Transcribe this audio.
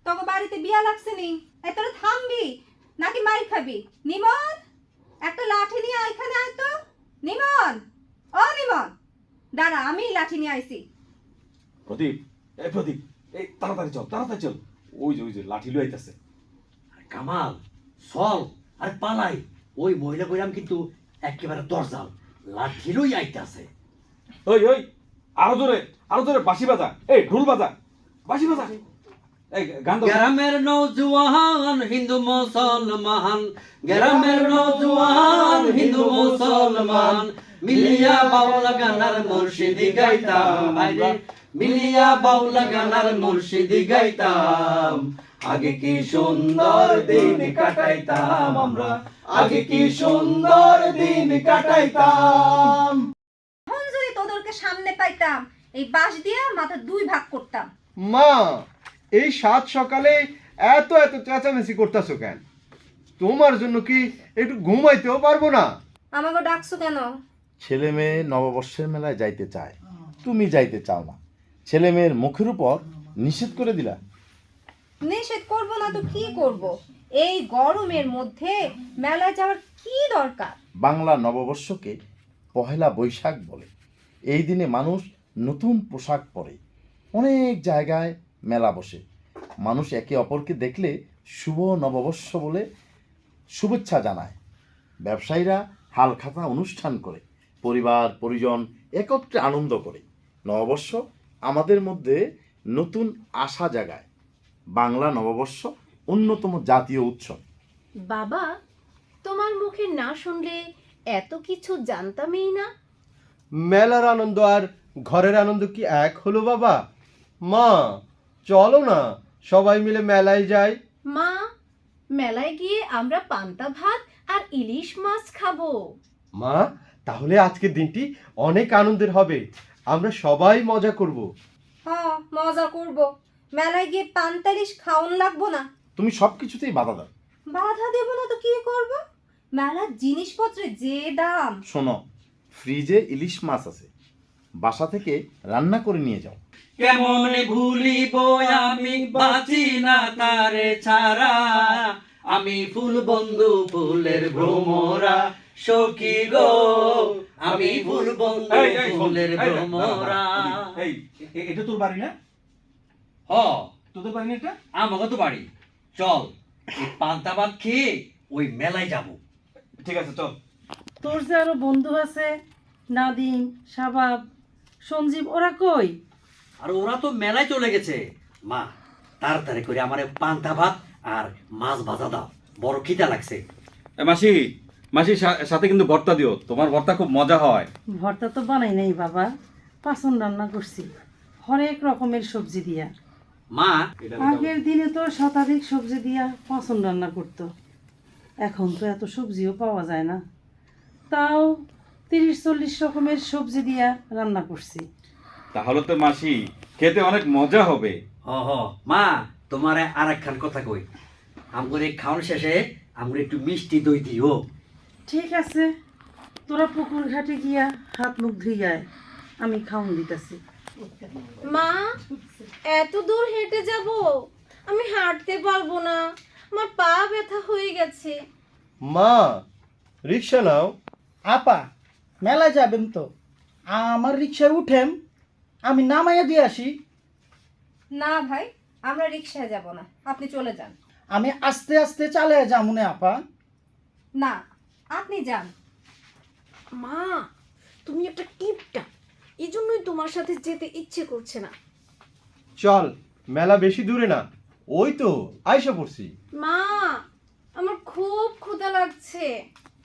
তোকে বাড়িতে বিয়া লাগছে নি, এই তোরা থামবি নাকি মাইর খাবি? নিমন, একটা লাঠি নিয়ে এখানে আয় তো। নিমন, ও নিমন, দাঁড়া, আমি লাঠি নিয়ে আইছি। প্রদীপ, এই প্রদীপ, এই তাড়াতাড়ি চল, তাড়াতাড়ি চল। ওই যে লাঠি লই আইতাছে। কামাল চল আর পালাই, ওই মহিলা কইরাম কিন্তু একেবারে দরজাল লাঠিরই আইতাছে। ওই আরো জোরে বাঁশি বাজা, এই ঢোল বাজা, বাঁশি বাজা, এই গান দাও। গ্রামের নৌজওয়ান হিন্দু মুসলমান, গ্রামের নৌজওয়ান হিন্দু মুসলমান, মিলিয়া বাউলা গানার মুর্শিদি গাইতাম ভাইরে, মিলিয়া বাউলা গানার মুর্শিদি গাইতাম। আগে কি সুন্দর দিন কাটাইতাম আমরা, আগে কি সুন্দর দিন কাটাইতাম। এখন যদি তোদেরকে সামনে পাইতাম, এই বাঁশ দিয়ে মাথা দুই ভাগ করতাম। মা, এই সাত সকালে এত এত চেঁচামেচি করতেছো কেন? তোমার জন্য কি একটু ঘুমাইতেও পারবো না? আমাকে ডাকছো কেন? ছেলে মেয়ে নববর্ষের মেলায় যাইতে চায়, তুমি যাইতে চাও না। ছেলে মেয়ের মুখের উপর নিষেধ করে দিলা। নিষেধ করবো না তো কি করব? এই গরমের মধ্যে মেলায় যাওয়ার কি দরকার? বাংলা নববর্ষকে পহেলা বৈশাখ বলে। এই দিনে মানুষ নতুন পোশাক পরে, অনেক জায়গায় মেলা বসে। মানুষ একে অপরকে দেখলে শুভ নববর্ষ বলে শুভেচ্ছা জানায়। ব্যবসায়ীরা হালখাতা অনুষ্ঠান করে, পরিবার পরিজন একত্রে আনন্দ করে। নববর্ষ আমাদের মধ্যে নতুন আশা জাগায়। বাংলা নববর্ষ অন্যতম জাতীয় উৎসব। বাবা, তোমার মুখে না শুনলে এত কিছু জানতামই না। মেলার আনন্দ আর ঘরের আনন্দ কি এক হলো বাবা? মা, চলো না সবাই মিলে মেলায় যাই। মা, মেলায় গিয়ে আমরা পান্তা ভাত আর ইলিশ মাছ খাবো। মা, তাহলে আজকের দিনটি অনেক আনন্দের হবে, আমরা সবাই মজা করব। হ্যাঁ, মজা করব। মেলায় গিয়ে পান্তালিশ খাওন লাগবো না? তুমি সব কিছুতেই বাধা দাও। বাধা দেবো না তো কি করব? মেলার জিনিসপত্রের যে দাম। শোনো, ফ্রিজে ইলিশ মাছ আছে, বাসা থেকে রান্না করে নিয়ে যাও। কেমন ভুলিব আমি বাঁচি না তারে ছাড়া, আমি ফুল বন্ধু ফুলের ভ্রমরা সখী গো, আমি ফুল বন্ধু ফুলের ভ্রমরা। এই এটা তোর বাড়ি না? হ, তোদের বাড়ি না এটা? আমাকে তো বাড়ি। চল, এই পান্তা ভাত খেয়ে ওই মেলায় যাব। ঠিক আছে, চল। তোর যে আরো বন্ধু আছে, নাদিম, শাবাব, সঞ্জীব, ওরা কই? আর ওরা তো মেলায় চলে গেছে। মা, তাড়াতাড়ি করে আমার পান্তা ভাত আর মাছ ভাজা দাও, বড় খিদা লাগছে। মাসির সাথে কিন্তু ভর্তা দিও, তোমার ভর্তা খুব মজা হয়। ভর্তা তো বানাই নাই বাবা, পাচন রান্না করছি হরেক রকমের সবজি দিয়া। মা, আগের দিনে তো শতাধিক সবজি দিয়া পাচন রান্না করতো, এখন তো এত সবজিও পাওয়া যায় না। তাও 30-40 রকমের সবজি দিয়া রান্না করছি। তাহলে তো মাসি খেতে অনেক মজা হবে। হ, মা, তোমার আর একখান কথা কই, আমগরে খাওয়ান শেষে আমগরে একটু মিষ্টি দই দিও। ঠিক আছে, তোরা পুকুর ঘাটে গিয়া হাত মুখ ধুইয়ায়, আমি খাওন দিতেছি। মা, এত দূর হেঁটে যাব? আমি হাঁটতে পারবো না, আমার পা ব্যথা হয়ে গেছে। মা, রিক্সা নাও। আপা, মেলায় যাবেন তো? আমার রিক্সায় উঠেন, আমি নামাইয়া দিয়ে আসি। না ভাই, আমরা রিকশায় যাব না, আপনি চলে যান। আমি আস্তে আস্তে চালিয়ে যাবো না আপা। না, আপনি যান। মা, তুমি একটা কিপটা, এই জন্যই তোমার সাথে যেতে ইচ্ছে করছে না। চল, মেলা বেশি দূরে না, ওই তো আইসা পড়ছি। মা, আমার খুব ক্ষুধা লাগছে।